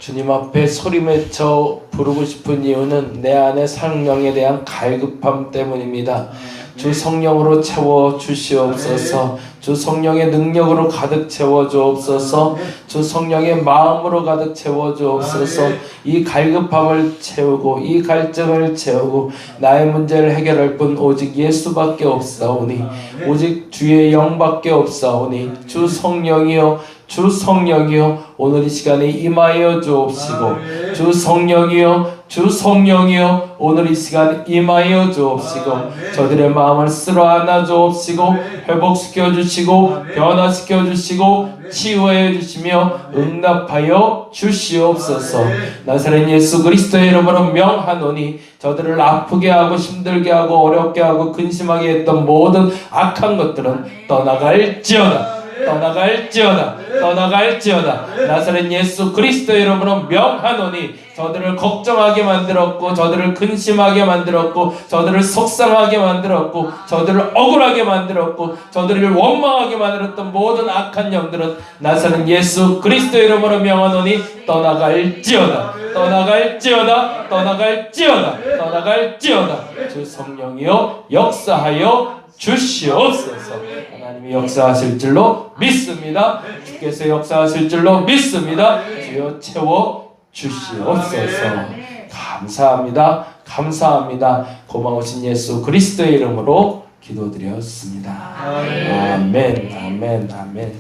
주님 앞에 소리맺혀 부르고 싶은 이유는 내 안의 생명에 대한 갈급함 때문입니다. 주 성령으로 채워 주시옵소서. 주 성령의 능력으로 가득 채워 주옵소서. 주 성령의 마음으로 가득 채워 주옵소서. 이 갈급함을 채우고 이 갈증을 채우고 나의 문제를 해결할 분 오직 예수밖에 없사오니, 오직 주의 영밖에 없사오니, 주 성령이여 주 성령이여 오늘 이 시간에 임하여 주옵시고, 주 성령이여 주 성령이여 오늘 이 시간 임하여 주옵시고, 저들의 마음을 쓸어안아 주옵시고, 회복시켜 주시고, 변화시켜 주시고, 치유해 주시며 응답하여 주시옵소서. 나사렛 예수 그리스도의 이름으로 명하노니 저들을 아프게 하고 힘들게 하고 어렵게 하고 근심하게 했던 모든 악한 것들은 떠나갈지어다. 떠나갈지어다. 떠나갈지어다. 나사렛 예수 그리스도의 이름으로 명하노니 저들을 걱정하게 만들었고, 저들을 근심하게 만들었고, 저들을 속상하게 만들었고, 저들을 억울하게 만들었고, 저들을 원망하게 만들었던 모든 악한 영들은 나사렛 예수 그리스도의 이름으로 명하노니 떠나갈지어다. 떠나갈지어다. 떠나갈지어다. 떠나갈지어다. 주 성령이여 역사하여 주시옵소서. 하나님이 역사하실 줄로 믿습니다. 주께서 역사하실 줄로 믿습니다. 주여 채워 주시옵소서. 감사합니다. 감사합니다. 고마우신 예수 그리스도의 이름으로 기도드렸습니다. 아멘. 아멘. 아멘.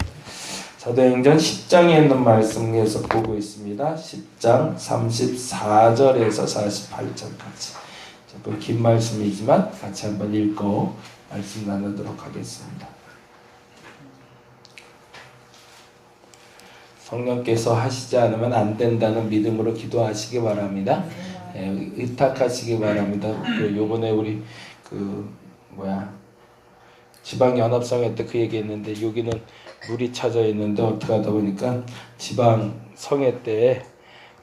사도행전 10장에 있는 말씀 계속 보고 있습니다. 10장 34절에서 48절까지. 긴 말씀이지만 같이 한번 읽고 말씀 나누도록 하겠습니다. 성령께서 하시지 않으면 안 된다는 믿음으로 기도하시기 바랍니다. 의탁하시기 바랍니다. 요번에 우리 지방 연합성회 때 그 얘기했는데, 여기는 물이 차져 있는데 어떻게 하다 보니까 지방 성회 때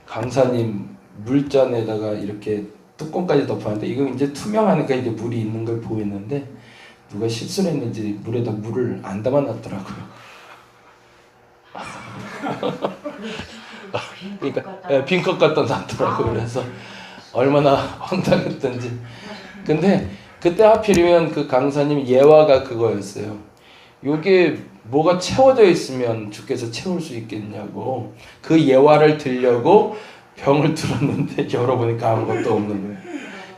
강사님 물잔에다가 이렇게 뚜껑까지 덮었는데, 이거 이제 투명하니까 이제 물이 있는 걸 보이는데 누가 실수를 했는지 물에다 물을 안 담아놨더라고요. 그러니까 빈컵 갖다 놨더라고요. 그래서 얼마나 황당했던지. 근데 그때 하필이면 그 강사님 예화가 그거였어요. 요게 뭐가 채워져 있으면 주께서 채울 수 있겠냐고 그 예화를 들려고 병을 들었는데 열어보니까 아무것도 없는 거예요.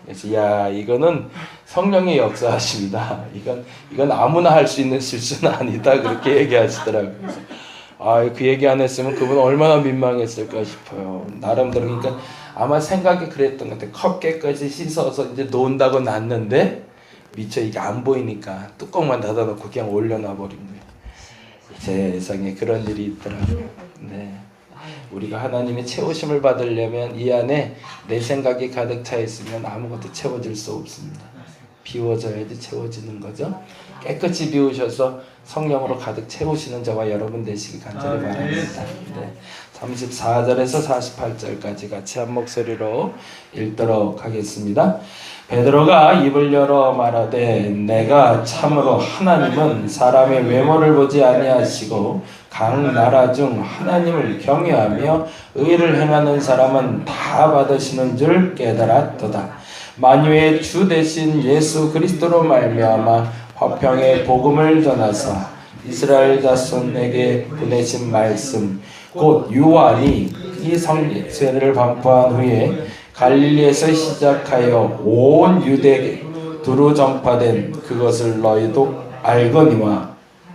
그래서 야, 이거는 성령의 역사하십니다. 이건 아무나 할 수 있는 실수는 아니다. 그렇게 얘기하시더라고요. 그 얘기 안 했으면 그분 얼마나 민망했을까 싶어요. 나름대로. 그러니까 아마 생각이 그랬던 것 같아요. 컵 깨끗이 씻어서 이제 놓은다고 놨는데 미처 이게 안 보이니까 뚜껑만 닫아놓고 그냥 올려놔 버린 거예요. 세상에 그런 일이 있더라고요. 네. 우리가 하나님의 채우심을 받으려면 이 안에 내 생각이 가득 차 있으면 아무것도 채워질 수 없습니다. 비워져야지 채워지는 거죠. 깨끗이 비우셔서 성령으로 가득 채우시는 저와 여러분 되시기 간절히 바랍니다. 네. 34절에서 48절까지 같이 한 목소리로 읽도록 하겠습니다. 베드로가 입을 열어 말하되 내가 참으로 하나님은 사람의 외모를 보지 아니하시고 각 나라 중 하나님을 경외하며 의를 행하는 사람은 다 받으시는 줄 깨달았도다. 만유의 주 되신 예수 그리스도로 말미암아 화평의 복음을 전하사 이스라엘 자손에게 보내신 말씀 곧 요한이 이 성세를 반포한 후에 갈릴리에서 시작하여 온 유대에 두루 전파된 그것을 너희도 알거니와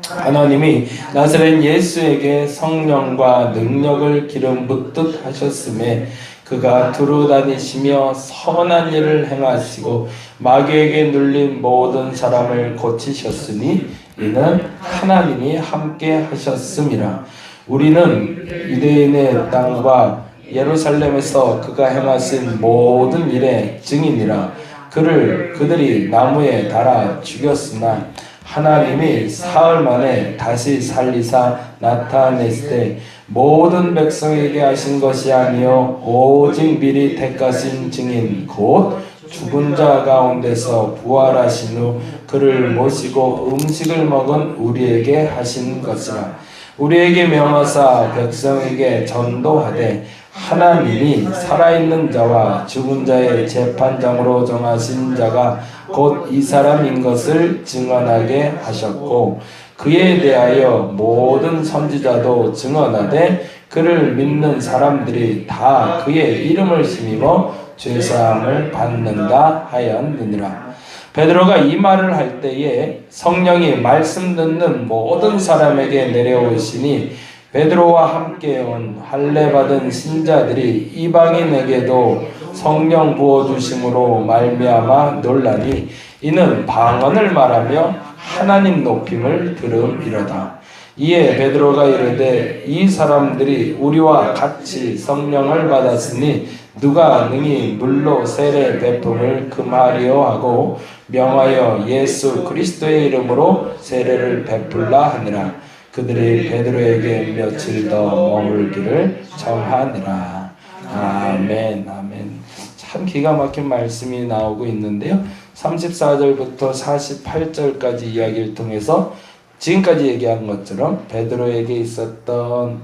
하나님이 나사렛 예수에게 성령과 능력을 기름 붓듯 하셨음에 그가 두루 다니시며 선한 일을 행하시고 마귀에게 눌린 모든 사람을 고치셨으니 이는 하나님이 함께 하셨음이라. 우리는 유대인의 땅과 예루살렘에서 그가 행하신 모든 일의 증인이라. 그들이 나무에 달아 죽였으나 하나님이 사흘 만에 다시 살리사 나타내실 때 모든 백성에게 하신 것이 아니요 오직 미리 택하신 증인 곧 죽은 자 가운데서 부활하신 후 그를 모시고 음식을 먹은 우리에게 하신 것이라. 우리에게 명하사 백성에게 전도하되 하나님이 살아있는 자와 죽은 자의 재판장으로 정하신 자가 곧 이 사람인 것을 증언하게 하셨고 그에 대하여 모든 선지자도 증언하되 그를 믿는 사람들이 다 그의 이름을 힘입어 죄사함을 받는다 하였느니라. 베드로가 이 말을 할 때에 성령이 말씀 듣는 모든 사람에게 내려오시니 베드로와 함께 온 할례 받은 신자들이 이방인에게도 성령 부어주심으로 말미암아 놀라니 이는 방언을 말하며 하나님 높임을 들음이로다. 이에 베드로가 이르되 이 사람들이 우리와 같이 성령을 받았으니 누가 능히 물로 세례 베품을 금하리요 하고 명하여 예수 그리스도의 이름으로 세례를 베풀라 하니라. 그들이 베드로에게 며칠 더 머물기를 정하니라. 아멘. 아멘. 참 기가 막힌 말씀이 나오고 있는데요. 34절부터 48절까지 이야기를 통해서 지금까지 얘기한 것처럼 베드로에게 있었던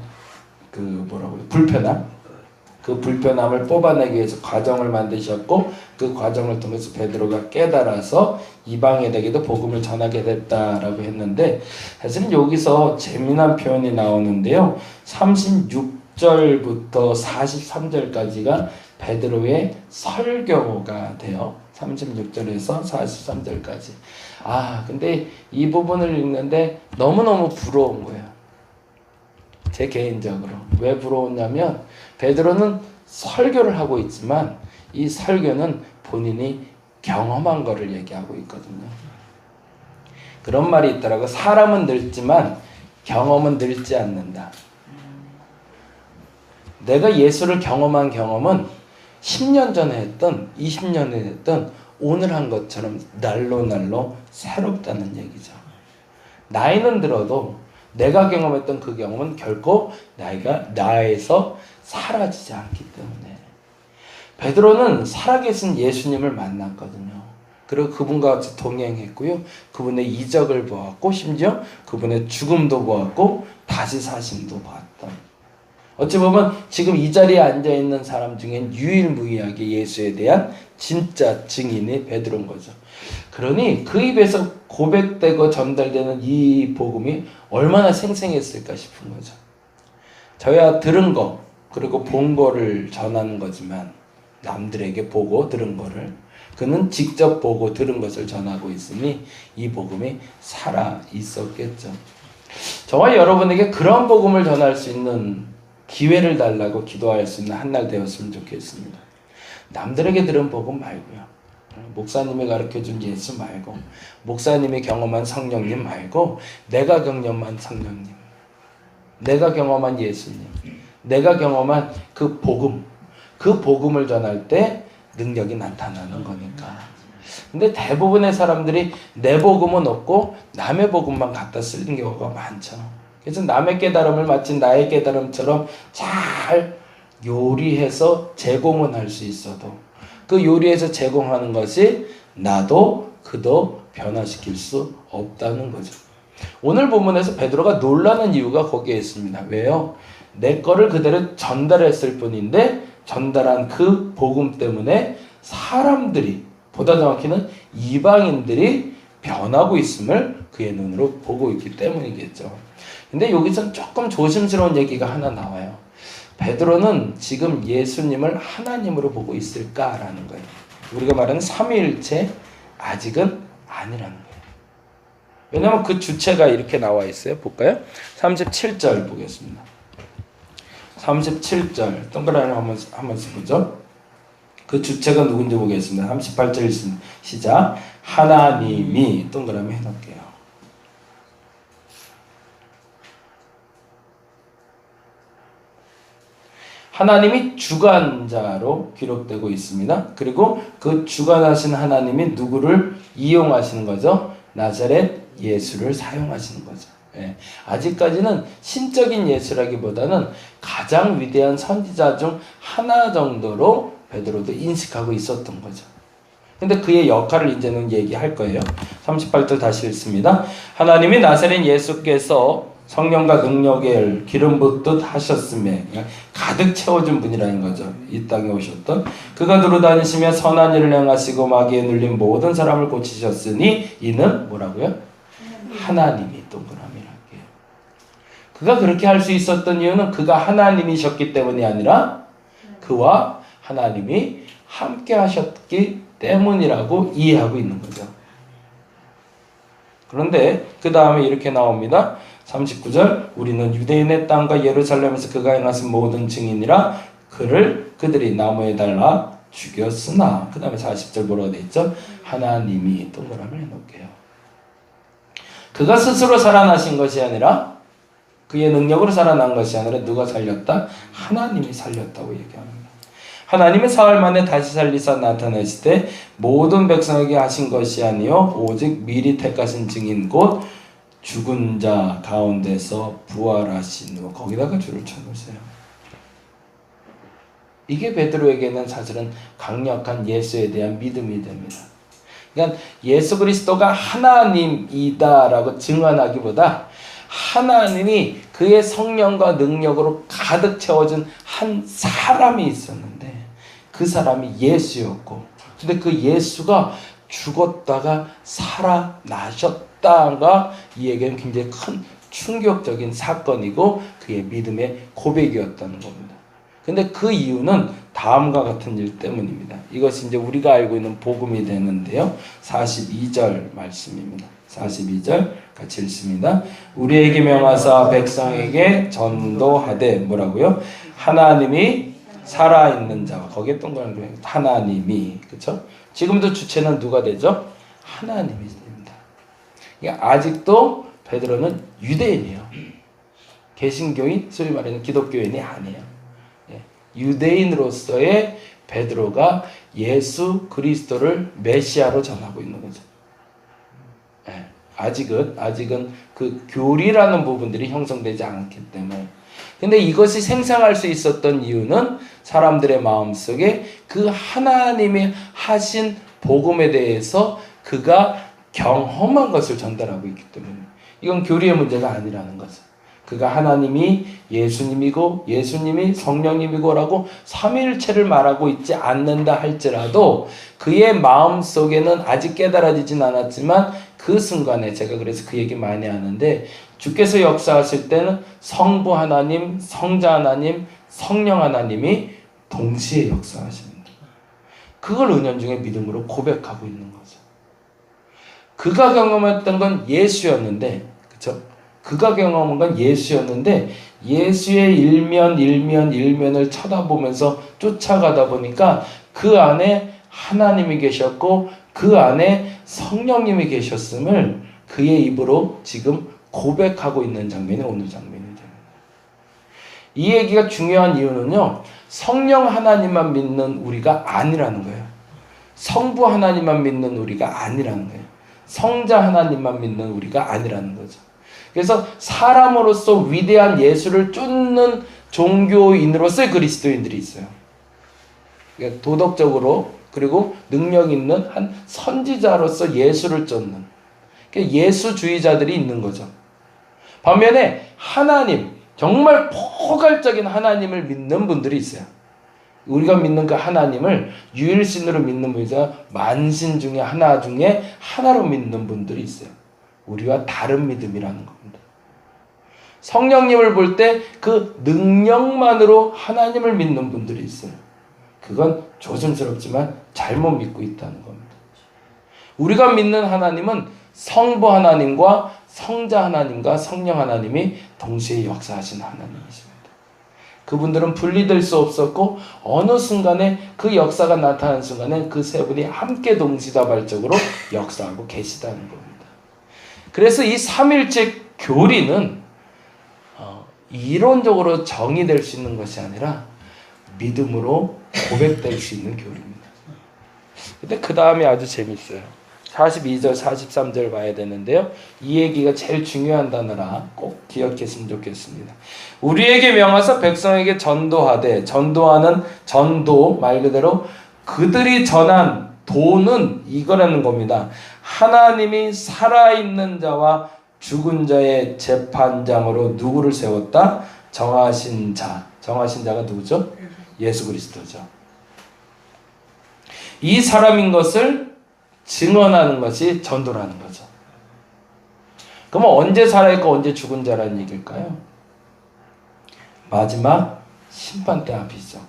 불편함, 그 불편함을 뽑아내기 위해서 과정을 만드셨고 그 과정을 통해서 베드로가 깨달아서 이방인에게도 복음을 전하게 됐다라고 했는데 사실 여기서 재미난 표현이 나오는데요. 36절부터 43절까지가 베드로의 설교가 돼요. 36절에서 43절까지. 근데 이 부분을 읽는데 너무너무 부러운 거예요. 제 개인적으로. 왜 부러웠냐면 베드로는 설교를 하고 있지만 이 설교는 본인이 경험한 거를 얘기하고 있거든요. 그런 말이 있더라고. 사람은 늙지만 경험은 늙지 않는다. 내가 예수를 경험한 경험은 10년 전에 했던 20년 전에 했던 오늘 한 것처럼 날로 새롭다는 얘기죠. 나이는 들어도 내가 경험했던 그 경험은 결코 나에서 사라지지 않기 때문에 베드로는 살아계신 예수님을 만났거든요. 그리고 그분과 같이 동행했고요. 그분의 이적을 보았고 심지어 그분의 죽음도 보았고 다시 사심도 봤던, 어찌 보면 지금 이 자리에 앉아있는 사람 중엔 유일무이하게 예수에 대한 진짜 증인이 베드로인 거죠. 그러니 그 입에서 고백되고 전달되는 이 복음이 얼마나 생생했을까 싶은 거죠. 저야 들은 거 그리고 본 거를 전하는 거지만 남들에게 보고 들은 거를, 그는 직접 보고 들은 것을 전하고 있으니 이 복음이 살아 있었겠죠. 저와 여러분에게 그런 복음을 전할 수 있는 기회를 달라고 기도할 수 있는 한날 되었으면 좋겠습니다. 남들에게 들은 복음 말고요. 목사님이 가르쳐준 예수 말고, 목사님이 경험한 성령님 말고, 내가 경험한 성령님, 내가 경험한 예수님, 내가 경험한 그 복음, 그 복음을 전할 때 능력이 나타나는 거니까. 근데 대부분의 사람들이 내 복음은 없고 남의 복음만 갖다 쓰는 경우가 많죠. 그래서 남의 깨달음을 마치 나의 깨달음처럼 잘 요리해서 제공은 할 수 있어도 그 요리해서 제공하는 것이 나도 그도 변화시킬 수 없다는 거죠. 오늘 본문에서 베드로가 놀라는 이유가 거기에 있습니다. 왜요? 내 거를 그대로 전달했을 뿐인데 전달한 그 복음 때문에 사람들이, 보다 정확히는 이방인들이 변하고 있음을 그의 눈으로 보고 있기 때문이겠죠. 근데 여기서 조금 조심스러운 얘기가 하나 나와요. 베드로는 지금 예수님을 하나님으로 보고 있을까라는 거예요. 우리가 말하는 삼위일체 아직은 아니라는 거예요. 왜냐하면 그 주체가 이렇게 나와 있어요. 볼까요? 37절 보겠습니다. 37절 동그라미 한번 보죠. 그 주체가 누군지 보겠습니다. 38절 시작. 하나님이 동그라미 해놓을게요. 하나님이 주관자로 기록되고 있습니다. 그리고 그 주관하신 하나님이 누구를 이용하시는 거죠? 나사렛 예수를 사용하시는 거죠. 예. 아직까지는 신적인 예수라기보다는 가장 위대한 선지자 중 하나 정도로 베드로도 인식하고 있었던 거죠. 근데 그의 역할을 이제는 얘기할 거예요. 38절 다시 읽습니다. 하나님이 나사렛 예수께서 성령과 능력의 기름 붓듯 하셨음에 가득 채워준 분이라는 거죠. 이 땅에 오셨던 그가 두루 다니시며 선한 일을 행하시고 마귀에 눌린 모든 사람을 고치셨으니 이는 뭐라고요? 하나님이 동그라미랄게요. 그가 그렇게 할 수 있었던 이유는 그가 하나님이셨기 때문이 아니라 그와 하나님이 함께 하셨기 때문이라고 이해하고 있는 거죠. 그런데 그 다음에 이렇게 나옵니다. 39절 우리는 유대인의 땅과 예루살렘에서 그가 행하신 모든 증인이라 그들이 나무에 달라 죽였으나 그 다음에 40절 뭐라고 되어 있죠? 하나님이 동그라미를 해놓을게요. 그가 스스로 살아나신 것이 아니라 그의 능력으로 살아난 것이 아니라 누가 살렸다? 하나님이 살렸다고 얘기합니다. 하나님의 사흘 만에 다시 살리사 나타내시되 모든 백성에게 하신 것이 아니요 오직 미리 택하신 증인 곧 죽은 자 가운데서 부활하신 후 거기다가 줄을 쳐놓으세요. 이게 베드로에게는 사실은 강력한 예수에 대한 믿음이 됩니다. 그러니까 예수 그리스도가 하나님이다라고 증언하기보다 하나님이 그의 성령과 능력으로 가득 채워준 한 사람이 있었는데 그 사람이 예수였고 근데 그 예수가 죽었다가 살아나셨다가 이에게는 굉장히 큰 충격적인 사건이고 그의 믿음의 고백이었다는 겁니다. 근데 그 이유는 다음과 같은 일 때문입니다. 이것이 이제 우리가 알고 있는 복음이 되는데요. 42절 말씀입니다. 42절 같이 읽습니다. 우리에게 명하사 백성에게 전도하되 뭐라고요? 하나님이 살아있는 자와 거기에 동그라미 하나님이 그렇죠? 지금도 주체는 누가 되죠? 하나님이 됩니다. 그러니까 아직도 베드로는 유대인이에요. 개신교인, 소위 말하는 기독교인이 아니에요. 유대인으로서의 베드로가 예수 그리스도를 메시아로 전하고 있는 거죠. 아직은 그 교리라는 부분들이 형성되지 않았기 때문에. 근데 이것이 생성할 수 있었던 이유는 사람들의 마음속에 그 하나님이 하신 복음에 대해서 그가 경험한 것을 전달하고 있기 때문에 이건 교리의 문제가 아니라는 거죠. 그가 하나님이 예수님이고 예수님이 성령님이고라고 삼위일체를 말하고 있지 않는다 할지라도 그의 마음속에는 아직 깨달아지진 않았지만 그 순간에 제가 그래서 그 얘기 많이 하는데 주께서 역사하실 때는 성부 하나님, 성자 하나님, 성령 하나님이 동시에 역사하십니다. 그걸 은연중에 믿음으로 고백하고 있는 거죠. 그가 경험했던 건 예수였는데 그렇죠? 그가 경험한 건 예수였는데 예수의 일면을 쳐다보면서 쫓아가다 보니까 그 안에 하나님이 계셨고 그 안에 성령님이 계셨음을 그의 입으로 지금 고백하고 있는 장면이 오늘 장면이 됩니다. 이 얘기가 중요한 이유는요. 성령 하나님만 믿는 우리가 아니라는 거예요. 성부 하나님만 믿는 우리가 아니라는 거예요. 성자 하나님만 믿는 우리가 아니라는 거죠. 그래서 사람으로서 위대한 예수를 쫓는 종교인으로서의 그리스도인들이 있어요. 그러니까 도덕적으로 그리고 능력 있는 한 선지자로서 예수를 쫓는 그러니까 예수주의자들이 있는 거죠. 반면에 하나님, 정말 포괄적인 하나님을 믿는 분들이 있어요. 우리가 믿는 그 하나님을 유일신으로 믿는 분이자 만신 중에 하나 중에 하나로 믿는 분들이 있어요. 우리와 다른 믿음이라는 겁니다. 성령님을 볼 때 그 능력만으로 하나님을 믿는 분들이 있어요. 그건 조심스럽지만 잘못 믿고 있다는 겁니다. 우리가 믿는 하나님은 성부 하나님과 성자 하나님과 성령 하나님이 동시에 역사하신 하나님이십니다. 그분들은 분리될 수 없었고 어느 순간에 그 역사가 나타나는 순간에 그 세 분이 함께 동시다발적으로 역사하고 계시다는 겁니다. 그래서 이 삼일체 교리는 이론적으로 정의될 수 있는 것이 아니라 믿음으로 고백될 수 있는 교리입니다. 근데 그 다음에 아주 재밌어요. 42절, 43절 봐야 되는데요. 이 얘기가 제일 중요한 단어라 꼭 기억했으면 좋겠습니다. 우리에게 명하사 백성에게 전도하되 전도하는 전도 말 그대로 그들이 전한 도는 이거라는 겁니다. 하나님이 살아있는 자와 죽은 자의 재판장으로 누구를 세웠다? 정하신 자. 정하신 자가 누구죠? 예수 그리스도죠. 이 사람인 것을 증언하는 것이 전도라는 거죠. 그러면 언제 살아있고 언제 죽은 자라는 얘기일까요? 마지막 심판 때 앞이죠.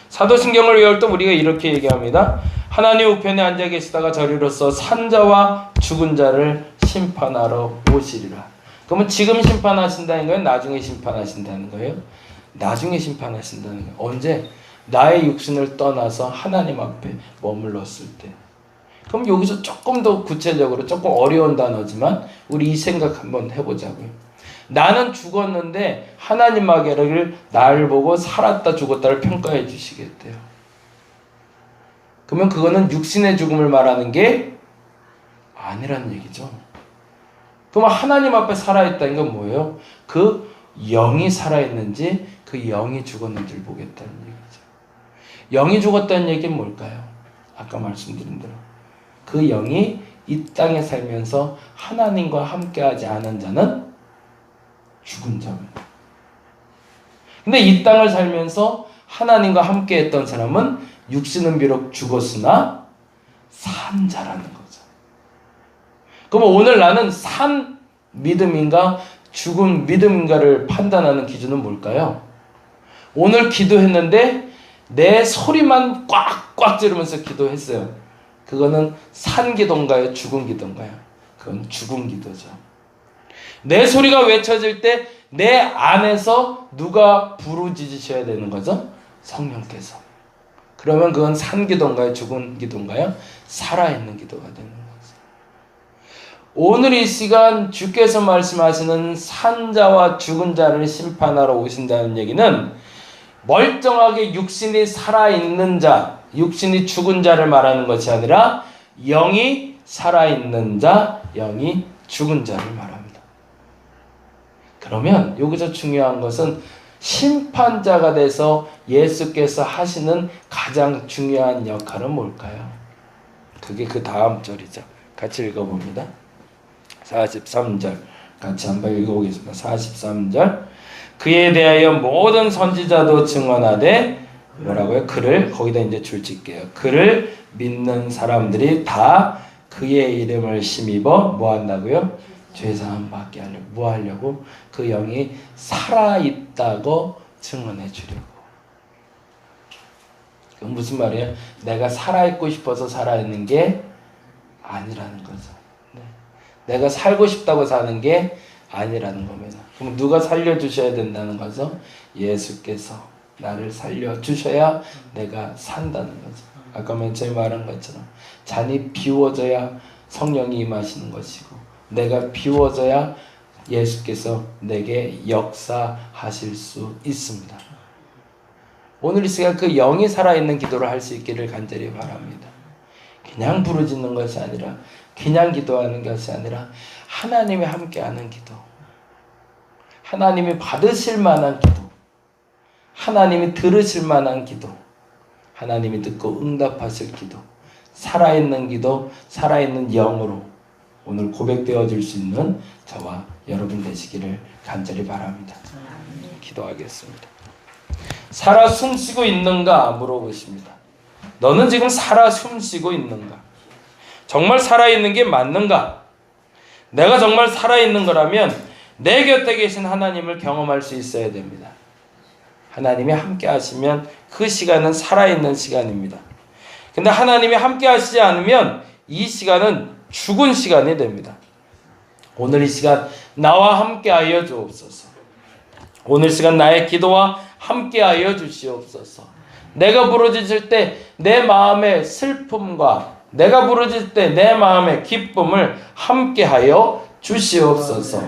사도신경을 외울 때 우리가 이렇게 얘기합니다. 하나님 우편에 앉아 계시다가 저리로서 산자와 죽은 자를 심판하러 오시리라. 그러면 지금 심판하신다는 거예요? 나중에 심판하신다는 거예요? 나중에 심판하신다는 거예요. 언제? 나의 육신을 떠나서 하나님 앞에 머물렀을 때. 그럼 여기서 조금 더 구체적으로 조금 어려운 단어지만 우리 이 생각 한번 해보자고요. 나는 죽었는데 하나님 마귀를 나를 보고 살았다 죽었다를 평가해 주시겠대요. 그러면 그거는 육신의 죽음을 말하는 게 아니라는 얘기죠. 그럼 하나님 앞에 살아있다는 건 뭐예요? 그 영이 살아있는지 그 영이 죽었는지를 보겠다는 얘기죠. 영이 죽었다는 얘기는 뭘까요? 아까 말씀드린 대로 그 영이 이 땅에 살면서 하나님과 함께하지 않은 자는 죽은 자입니다. 근데 이 땅을 살면서 하나님과 함께했던 사람은 육신은 비록 죽었으나 산 자라는 거죠. 그럼 오늘 나는 산 믿음인가 죽은 믿음인가를 판단하는 기준은 뭘까요? 오늘 기도했는데 내 소리만 꽉꽉 지르면서 기도했어요. 그거는 산 기도인가요? 죽은 기도인가요? 그건 죽은 기도죠. 내 소리가 외쳐질 때 내 안에서 누가 부르짖으셔야 되는 거죠? 성령께서. 그러면 그건 산 기도인가요? 죽은 기도인가요? 살아있는 기도가 되는 거죠. 오늘 이 시간 주께서 말씀하시는 산자와 죽은 자를 심판하러 오신다는 얘기는 멀쩡하게 육신이 살아있는 자, 육신이 죽은 자를 말하는 것이 아니라 영이 살아있는 자, 영이 죽은 자를 말합니다. 그러면 여기서 중요한 것은 심판자가 돼서 예수께서 하시는 가장 중요한 역할은 뭘까요? 그게 그 다음 절이죠. 같이 읽어봅니다. 43절 같이 한번 읽어보겠습니다. 43절 그에 대하여 모든 선지자도 증언하되 뭐라고요? 그를 거기다 이제 줄 짓게요. 그를 믿는 사람들이 다 그의 이름을 힘입어 뭐 한다고요? 죄사함 받게 하려고. 뭐 하려고? 그 영이 살아있다고 증언해 주려고. 그건 무슨 말이에요? 내가 살아있고 싶어서 살아있는 게 아니라는 거죠. 네. 내가 살고 싶다고 사는 게 아니라는 겁니다. 그럼 누가 살려주셔야 된다는 거죠? 예수께서 나를 살려주셔야 내가 산다는 거죠. 아까 맨 처음에 말한 것처럼 잔이 비워져야 성령이 임하시는 것이고 내가 비워져야 예수께서 내게 역사하실 수 있습니다. 오늘 이 시간 그 영이 살아있는 기도를 할 수 있기를 간절히 바랍니다. 그냥 부르짖는 것이 아니라 그냥 기도하는 것이 아니라 하나님이 함께하는 기도, 하나님이 받으실 만한 기도, 하나님이 들으실 만한 기도, 하나님이 듣고 응답하실 기도, 살아있는 기도, 살아있는 영으로 오늘 고백되어질 수 있는 저와 여러분 되시기를 간절히 바랍니다. 기도하겠습니다. 살아 숨쉬고 있는가 물어보십니다. 너는 지금 살아 숨쉬고 있는가? 정말 살아있는 게 맞는가? 내가 정말 살아있는 거라면 내 곁에 계신 하나님을 경험할 수 있어야 됩니다. 하나님이 함께 하시면 그 시간은 살아있는 시간입니다. 근데 하나님이 함께 하시지 않으면 이 시간은 죽은 시간이 됩니다. 오늘 이 시간 나와 함께 하여 주옵소서. 오늘 시간 나의 기도와 함께 하여 주시옵소서. 내가 부르짖을 때 내 마음의 슬픔과 내가 부르짖을 때 내 마음의 기쁨을 함께 하여 주시옵소서.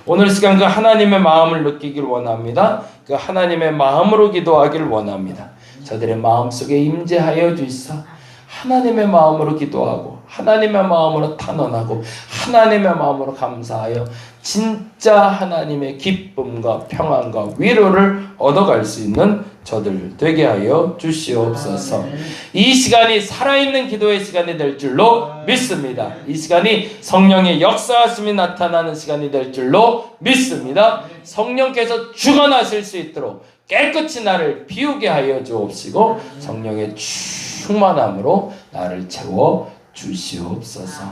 오늘 시간 그 하나님의 마음을 느끼길 원합니다. 그 하나님의 마음으로 기도하길 원합니다. 저들의 마음속에 임재하여 주시사 하나님의 마음으로 기도하고 하나님의 마음으로 탄원하고 하나님의 마음으로 감사하여 진짜 하나님의 기쁨과 평안과 위로를 얻어갈 수 있는 저들 되게 하여 주시옵소서. 이 시간이 살아있는 기도의 시간이 될 줄로 믿습니다. 이 시간이 성령의 역사하심이 나타나는 시간이 될 줄로 믿습니다. 성령께서 주관하실 수 있도록 깨끗이 나를 비우게 하여 주옵시고 성령의 충만함으로 나를 채워 주시옵소서.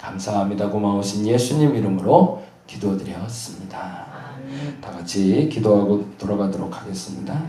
감사합니다. 고마우신 예수님 이름으로 기도드렸습니다. 다 같이 기도하고 돌아가도록 하겠습니다.